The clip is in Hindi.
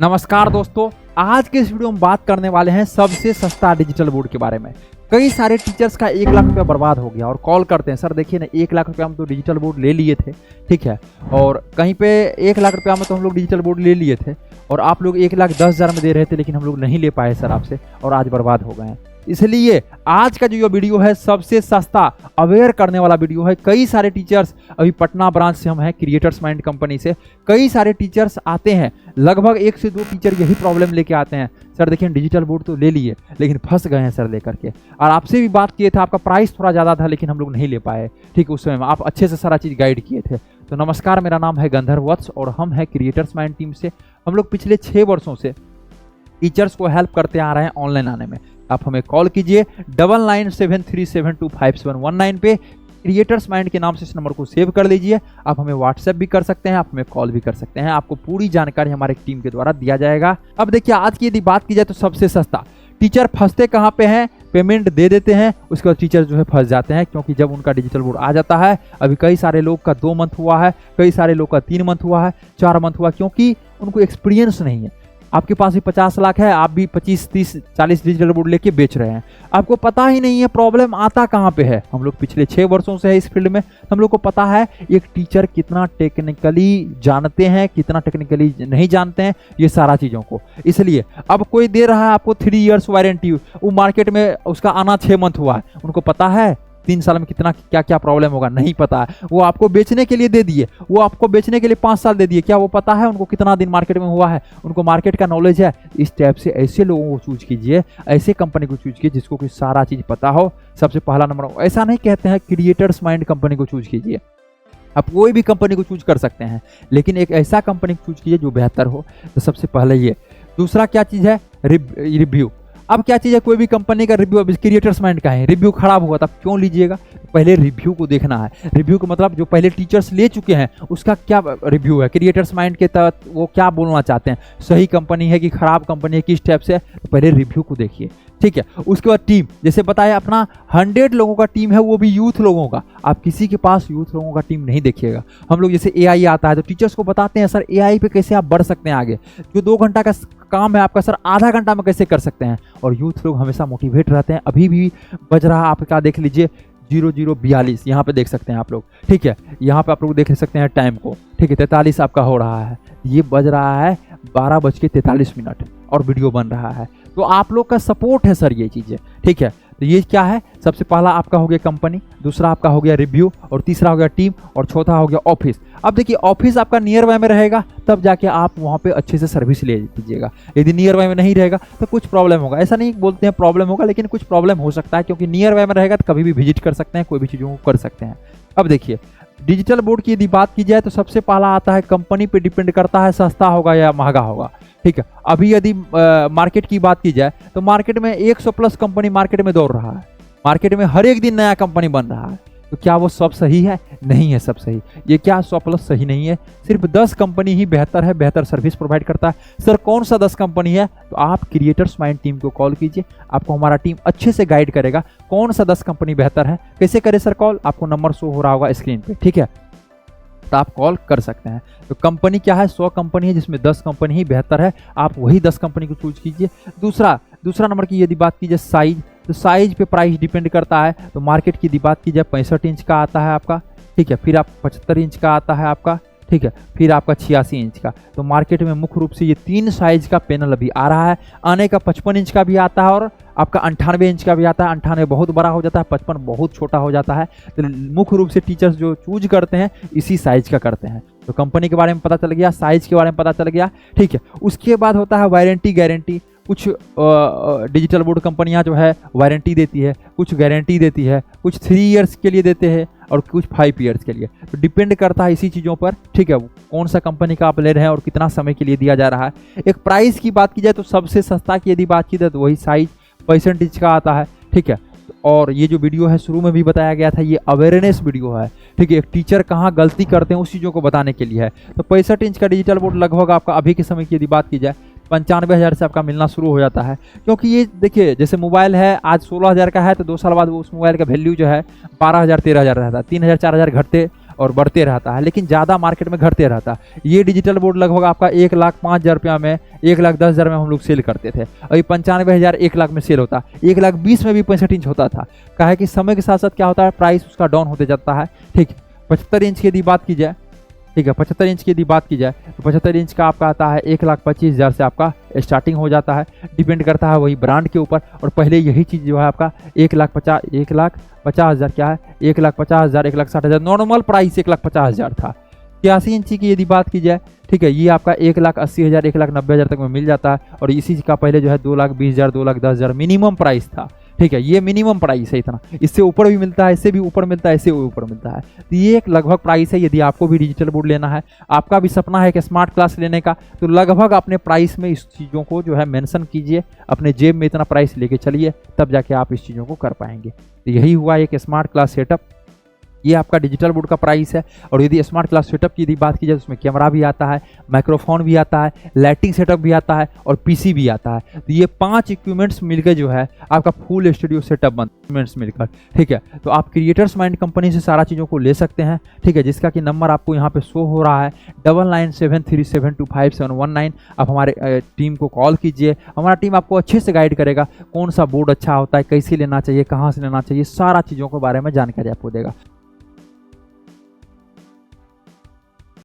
नमस्कार दोस्तों, आज के इस वीडियो में बात करने वाले हैं सबसे सस्ता डिजिटल बोर्ड के बारे में। कई सारे टीचर्स का 1 लाख रुपया बर्बाद हो गया और कॉल करते हैं, सर देखिए ना 1 लाख रुपया हम तो डिजिटल बोर्ड ले लिए थे, ठीक है, और कहीं पे 1 लाख रुपया में तो हम लोग डिजिटल बोर्ड ले लिए थे और आप लोग 1,10,000 में दे रहे थे, लेकिन हम लोग नहीं ले पाए सर आपसे और आज बर्बाद हो गए हैं। इसलिए आज का जो ये वीडियो है सबसे सस्ता अवेयर करने वाला वीडियो है। कई सारे टीचर्स, अभी पटना ब्रांच से हम हैं क्रिएटर्स माइंड कंपनी से, कई सारे टीचर्स आते हैं, लगभग 1 से 2 टीचर यही प्रॉब्लम लेके आते हैं, सर देखिए डिजिटल बोर्ड तो ले लिए लेकिन फंस गए हैं सर लेकर के। और आपसे भी बात किए थे, आपका प्राइस थोड़ा ज़्यादा था लेकिन हम लोग नहीं ले पाए, ठीक है, उस समय आप अच्छे से सारा चीज़ गाइड किए थे। तो नमस्कार, मेरा नाम है गंधर्व वत्स और हम हैं क्रिएटर्स माइंड टीम से। हम लोग पिछले 6 वर्षों से टीचर्स को हेल्प करते आ रहे हैं ऑनलाइन आने में। आप हमें कॉल कीजिए 9973725719 पे, क्रिएटर्स माइंड के नाम से इस नंबर को सेव कर लीजिए। आप हमें व्हाट्सएप भी कर सकते हैं, आप हमें कॉल भी कर सकते हैं, आपको पूरी जानकारी हमारे टीम के द्वारा दिया जाएगा। अब देखिए, आज की यदि बात की जाए तो सबसे सस्ता टीचर फंसते कहाँ पे हैं, पेमेंट दे देते हैं, उसके बाद टीचर जो है फंस जाते हैं, क्योंकि जब उनका डिजिटल बोर्ड आ जाता है, अभी कई सारे लोग का 2 मंथ हुआ है, कई सारे लोग का 3 मंथ हुआ है, 4 मंथ हुआ, क्योंकि उनको एक्सपीरियंस नहीं है। आपके पास भी 50 लाख है, आप भी 25, 30, 40 डिजिटल बोर्ड लेके बेच रहे हैं, आपको पता ही नहीं है प्रॉब्लम आता कहाँ पे है। हम लोग पिछले 6 वर्षों से है इस फील्ड में, हम लोग को पता है एक टीचर कितना टेक्निकली जानते हैं, कितना टेक्निकली नहीं जानते हैं, ये सारा चीज़ों को। इसलिए अब कोई दे रहा है आपको 3 इयर्स वारंटी, वो मार्केट में उसका आना 6 मंथ हुआ है, उनको पता है 3 साल में कितना क्या क्या प्रॉब्लम होगा, नहीं पता है। वो आपको बेचने के लिए दे दिए, वो आपको बेचने के लिए 5 साल दे दिए, क्या वो पता है उनको कितना दिन मार्केट में हुआ है, उनको मार्केट का नॉलेज है। इस टाइप से ऐसे लोगों को चूज कीजिए, ऐसे कंपनी को चूज कीजिए जिसको कि सारा चीज़ पता हो। सबसे पहला नंबर, ऐसा नहीं कहते हैं क्रिएटर्स माइंड कंपनी को चूज कीजिए, आप कोई भी कंपनी को चूज कर सकते हैं, लेकिन एक ऐसा कंपनी को चूज कीजिए जो बेहतर हो। तो सबसे पहले ये। दूसरा क्या चीज़ है, रिव्यू। अब क्या चीज़ है, कोई भी कंपनी का रिव्यू, अब क्रिएटर्स माइंड का है, रिव्यू खराब हुआ तब क्यों लीजिएगा, पहले रिव्यू को देखना है। रिव्यू का मतलब जो पहले टीचर्स ले चुके हैं उसका क्या रिव्यू है, क्रिएटर्स माइंड के तहत वो क्या बोलना चाहते हैं, सही कंपनी है कि खराब कंपनी है, किस टाइप से है, तो पहले रिव्यू को देखिए, ठीक है। उसके बाद टीम, जैसे बताया अपना 100 लोगों का टीम है, वो भी यूथ लोगों का, आप किसी के पास यूथ लोगों का टीम नहीं देखिएगा। हम लोग जैसे AI आता है तो टीचर्स को बताते हैं सर AI पे कैसे आप बढ़ सकते हैं आगे, जो 2 घंटा का काम है आपका सर आधा घंटा में कैसे कर सकते हैं, और यूथ लोग हमेशा मोटिवेट रहते हैं। अभी भी बज रहा आपका, देख लीजिए 00:42, यहाँ पे देख सकते हैं आप लोग, ठीक है, यहाँ पे आप लोग देख सकते हैं टाइम को, ठीक है, 43 आपका हो रहा है, ये बज रहा है 12:43 और वीडियो बन रहा है। तो आप लोग का सपोर्ट है सर ये चीज़ें, ठीक है। तो ये क्या है, सबसे पहला आपका हो गया कंपनी, दूसरा आपका हो गया रिव्यू, और तीसरा हो गया टीम, और चौथा हो गया ऑफिस। अब देखिए ऑफिस आपका नियर बाय में रहेगा तब जाके आप वहाँ पे अच्छे से सर्विस ले लीजिएगा। यदि नियर बाय में नहीं रहेगा तो कुछ प्रॉब्लम होगा, ऐसा नहीं बोलते हैं प्रॉब्लम होगा, लेकिन कुछ प्रॉब्लम हो सकता है, क्योंकि नियर बाय में रहेगा तो कभी भी विजिट कर सकते हैं, कोई भी चीज़ों को कर सकते हैं। अब देखिए डिजिटल बोर्ड की यदि बात की जाए तो सबसे पहला आता है, कंपनी पे डिपेंड करता है सस्ता होगा या महंगा होगा, ठीक है। अभी यदि मार्केट की बात की जाए तो मार्केट में 100+ कंपनी मार्केट में दौड़ रहा है, मार्केट में हर एक दिन नया कंपनी बन रहा है, तो क्या वो सब सही है, नहीं है सब सही। ये क्या 100+ सही नहीं है, सिर्फ 10 कंपनी ही बेहतर है, बेहतर सर्विस प्रोवाइड करता है। सर कौन सा 10 कंपनी है, तो आप क्रिएटर्स माइंड टीम को कॉल कीजिए, आपको हमारा टीम अच्छे से गाइड करेगा कौन सा 10 कंपनी बेहतर है। कैसे करे सर कॉल, आपको नंबर शो हो रहा होगा स्क्रीन पे, ठीक है, तो आप कॉल कर सकते हैं। तो कंपनी क्या है, 100 कंपनी है जिसमें 10 कंपनी ही बेहतर है, आप वही 10 कंपनी को चूज कीजिए। दूसरा नंबर की यदि बात की जाए साइज, तो साइज पे प्राइस डिपेंड करता है। तो मार्केट की यदि बात की जाए 65 इंच का आता है आपका, ठीक है, फिर आप 75 इंच का आता है आपका, ठीक है, फिर आपका 86 इंच का। तो मार्केट में मुख्य रूप से ये 3 साइज का पैनल अभी आ रहा है, आने का 55 इंच का भी आता है और आपका 98 इंच का भी आता है। 98 बहुत बड़ा हो जाता है, 55 बहुत छोटा हो जाता है। तो मुख्य रूप से टीचर्स जो चूज करते हैं इसी साइज का करते हैं। तो कंपनी के बारे में पता चल गया, साइज के बारे में पता चल गया, ठीक है। उसके बाद होता है वारंटी गारंटी। कुछ डिजिटल बोर्ड कंपनियां जो है वारंटी देती है, कुछ गारंटी देती है, कुछ 3 इयर्स के लिए देते हैं और कुछ 5 इयर्स के लिए। तो डिपेंड करता है इसी चीज़ों पर, ठीक है, कौन सा कंपनी का आप ले रहे हैं और कितना समय के लिए दिया जा रहा है। एक प्राइस की बात की जाए तो सबसे सस्ता की यदि बात की जाए तो वही साइज 65 इंच का आता है, ठीक है। और ये जो वीडियो है शुरू में भी बताया गया था, ये अवेयरनेस वीडियो है, ठीक है, एक टीचर कहाँ गलती करते हैं उस चीज़ों को बताने के लिए है। तो 65 इंच का डिजिटल बोर्ड लगभग आपका अभी के समय की यदि बात की जाए 95,000 से आपका मिलना शुरू हो जाता है, क्योंकि ये देखिए जैसे मोबाइल है आज 16,000 का है तो 2 साल बाद उस मोबाइल का वैल्यू जो है 12,000 13,000 रहता है, 3,000 4,000 घटते और बढ़ते रहता है, लेकिन ज़्यादा मार्केट में घटते रहता है। ये डिजिटल बोर्ड लगभग आपका 1,05,000 रुपया में, 1,10,000 में हम लोग सेल करते थे। अभी 95,000 1 लाख में सेल होता है। 1,20,000 में भी 65 इंच होता था। कहा है कि समय के साथ साथ क्या होता है, प्राइस उसका डाउन होते जाता है। ठीक, 75 इंच की यदि बात की जाए, ठीक है, 75 इंच की यदि बात की जाए तो 75 इंच का आपका आता है 1,25,000 से आपका स्टार्टिंग हो जाता है। डिपेंड करता है वही ब्रांड के ऊपर। और पहले यही चीज़ जो है आपका 1,50,000 क्या है, 1,50,000, 1,60,000 नॉर्मल प्राइस 1,50,000 था। 83 इंची की यदि बात की जाए, ठीक है, ये आपका 1,80,000, 1,90,000 तक में मिल जाता है। और इसी का पहले जो है 2,20,000, 2,10,000 मिनिमम प्राइस था। ठीक है, ये मिनिमम प्राइस है इतना। इससे ऊपर भी मिलता है, इससे भी ऊपर मिलता है, इससे ऊपर मिलता है। तो ये एक लगभग प्राइस है। यदि आपको भी डिजिटल बोर्ड लेना है, आपका भी सपना है कि स्मार्ट क्लास लेने का, तो लगभग अपने प्राइस में इस चीज़ों को जो है मेंशन कीजिए, अपने जेब में इतना प्राइस लेके चलिए, तब जाके आप इस चीज़ों को कर पाएंगे। तो यही हुआ एक स्मार्ट क्लास सेटअप। ये आपका डिजिटल बोर्ड का प्राइस है। और यदि स्मार्ट क्लास सेटअप की यदि बात की जाए तो उसमें कैमरा भी आता है, माइक्रोफोन भी आता है, लाइटिंग सेटअप भी आता है और पीसी भी आता है। तो ये 5 इक्विपमेंट्स मिलकर जो है आपका फुल स्टूडियो सेटअप इक्विपमेंट्स मिलकर। ठीक है, तो आप क्रिएटर्स माइंड कंपनी से सारा चीज़ों को ले सकते हैं। ठीक है, जिसका कि नंबर आपको यहाँ पे शो हो रहा है 9973725719। आप हमारे टीम को कॉल कीजिए। हमारा टीम आपको अच्छे से गाइड करेगा कौन सा बोर्ड अच्छा होता है, कैसे लेना चाहिए, कहाँ से लेना चाहिए, सारा चीज़ों के बारे में जानकारी आपको देगा।